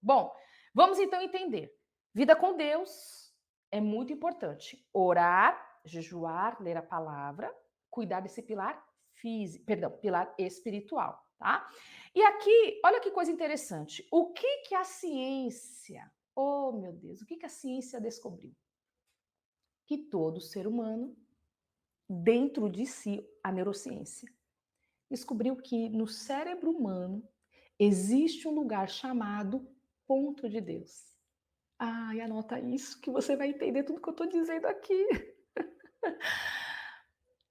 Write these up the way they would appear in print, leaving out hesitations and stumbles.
Bom, vamos então entender. Vida com Deus é muito importante. Orar, jejuar, ler a palavra, cuidar desse pilar físico, perdão, pilar espiritual, tá? E aqui, olha que coisa interessante. O que que a ciência, oh meu Deus, o que que a ciência descobriu? Que todo ser humano, dentro de si, a neurociência, descobriu que no cérebro humano existe um lugar chamado ponto de Deus. Ai, anota isso que você vai entender tudo que eu estou dizendo aqui.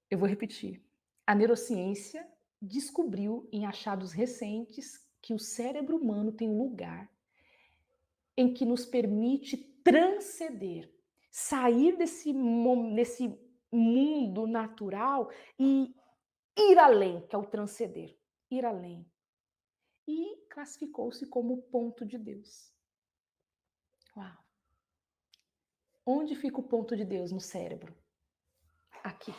Eu vou repetir. A neurociência descobriu em achados recentes que o cérebro humano tem um lugar em que nos permite transcender, sair desse mundo natural e ir além, que é o transcender, ir além. E classificou-se como ponto de Deus. Uau! Onde fica o ponto de Deus no cérebro? Aqui,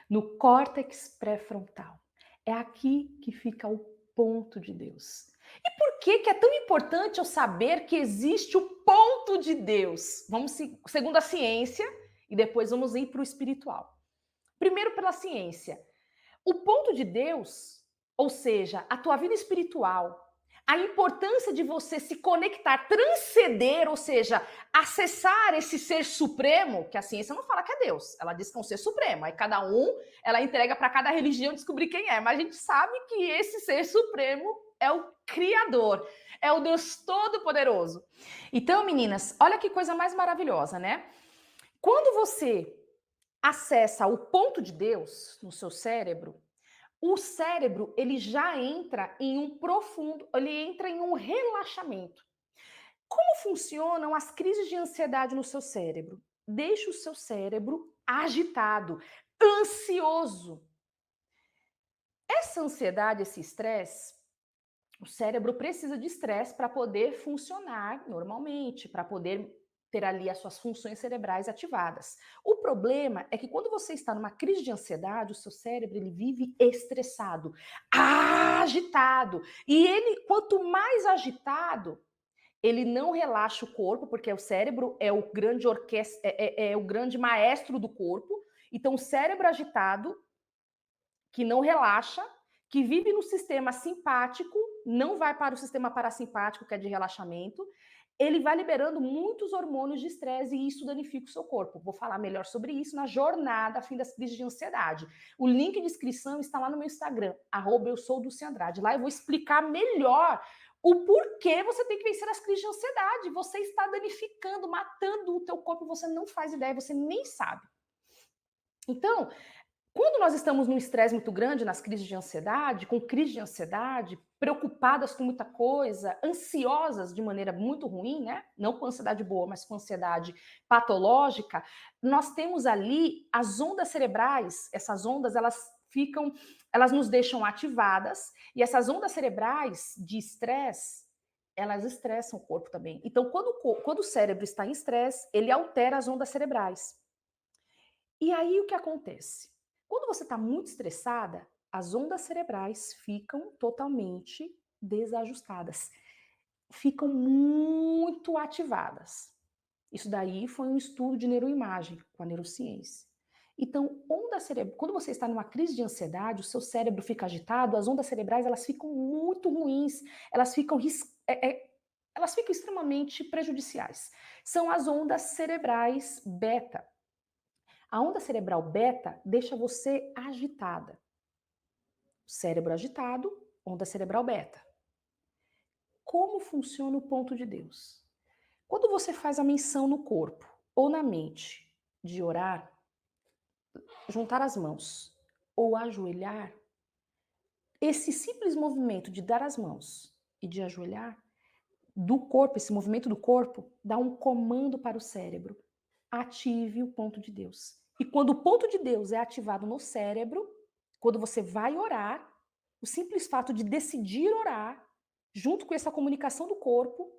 no córtex pré-frontal. É aqui que fica o ponto de Deus. E por que que é tão importante eu saber que existe o ponto de Deus? Segundo a ciência, e depois vamos ir para o espiritual. Primeiro pela ciência. O ponto de Deus, ou seja, a tua vida espiritual, a importância de você se conectar, transcender, ou seja, acessar esse ser supremo, que a ciência não fala que é Deus, ela diz que é um ser supremo, aí cada um, ela entrega para cada religião descobrir quem é, mas a gente sabe que esse ser supremo é o Criador, é o Deus Todo-Poderoso. Então, meninas, olha que coisa mais maravilhosa, né? Quando você acessa o ponto de Deus no seu cérebro, o cérebro, ele já entra em um profundo, ele entra em um relaxamento. Como funcionam as crises de ansiedade no seu cérebro? Deixa o seu cérebro agitado, ansioso. Essa ansiedade, esse estresse, o cérebro precisa de estresse para poder funcionar normalmente, para poder ter ali as suas funções cerebrais ativadas. O problema é que quando você está numa crise de ansiedade, o seu cérebro ele vive estressado, agitado. E ele, quanto mais agitado, ele não relaxa o corpo, porque o cérebro é o grande orquestra, é o grande maestro do corpo. Então, o cérebro agitado que não relaxa, que vive no sistema simpático, não vai para o sistema parasimpático, que é de relaxamento, ele vai liberando muitos hormônios de estresse e isso danifica o seu corpo. Vou falar melhor sobre isso na jornada Fim das Crises de Ansiedade. O link de inscrição está lá no meu Instagram, @eusouDulceAndrade. Lá eu vou explicar melhor o porquê você tem que vencer as crises de ansiedade. Você está danificando, matando o teu corpo, você não faz ideia, você nem sabe. Então, quando nós estamos num estresse muito grande, nas crises de ansiedade, com crise de ansiedade, preocupadas com muita coisa, ansiosas de maneira muito ruim, né? Não com ansiedade boa, mas com ansiedade patológica, nós temos ali as ondas cerebrais, essas ondas, elas nos deixam ativadas, e essas ondas cerebrais de estresse, elas estressam o corpo também. Então, quando o cérebro está em estresse, ele altera as ondas cerebrais. E aí o que acontece? Quando você está muito estressada, as ondas cerebrais ficam totalmente desajustadas, ficam muito ativadas. Isso daí foi um estudo de neuroimagem com a neurociência. Então, onda cerebral, quando você está numa crise de ansiedade, o seu cérebro fica agitado, as ondas cerebrais elas ficam muito ruins, elas ficam elas ficam extremamente prejudiciais. São as ondas cerebrais beta. A onda cerebral beta deixa você agitada. Cérebro agitado, onda cerebral beta. Como funciona o ponto de Deus? Quando você faz a menção no corpo ou na mente de orar, juntar as mãos ou ajoelhar, esse simples movimento de dar as mãos e de ajoelhar do corpo, esse movimento do corpo, dá um comando para o cérebro. Ative o ponto de Deus. E quando o ponto de Deus é ativado no cérebro, quando você vai orar, o simples fato de decidir orar, junto com essa comunicação do corpo,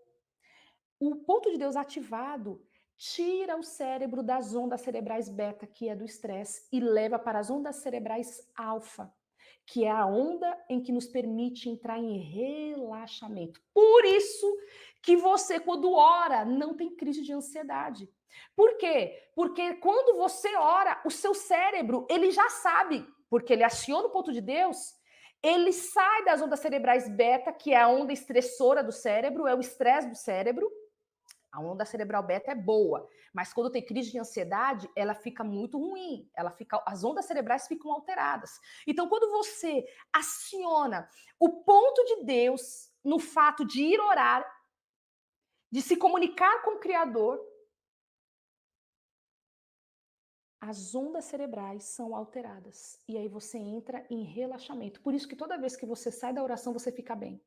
o ponto de Deus ativado tira o cérebro das ondas cerebrais beta, que é do estresse, e leva para as ondas cerebrais alfa, que é a onda em que nos permite entrar em relaxamento. Por isso que você, quando ora, não tem crise de ansiedade. Por quê? Porque quando você ora, o seu cérebro, ele já sabe, porque ele aciona o ponto de Deus, ele sai das ondas cerebrais beta, que é a onda estressora do cérebro, é o estresse do cérebro. A onda cerebral beta é boa, mas quando tem crise de ansiedade, ela fica muito ruim. As ondas cerebrais ficam alteradas. Então, quando você aciona o ponto de Deus no fato de ir orar, de se comunicar com o Criador, as ondas cerebrais são alteradas. E aí você entra em relaxamento. Por isso que toda vez que você sai da oração, você fica bem.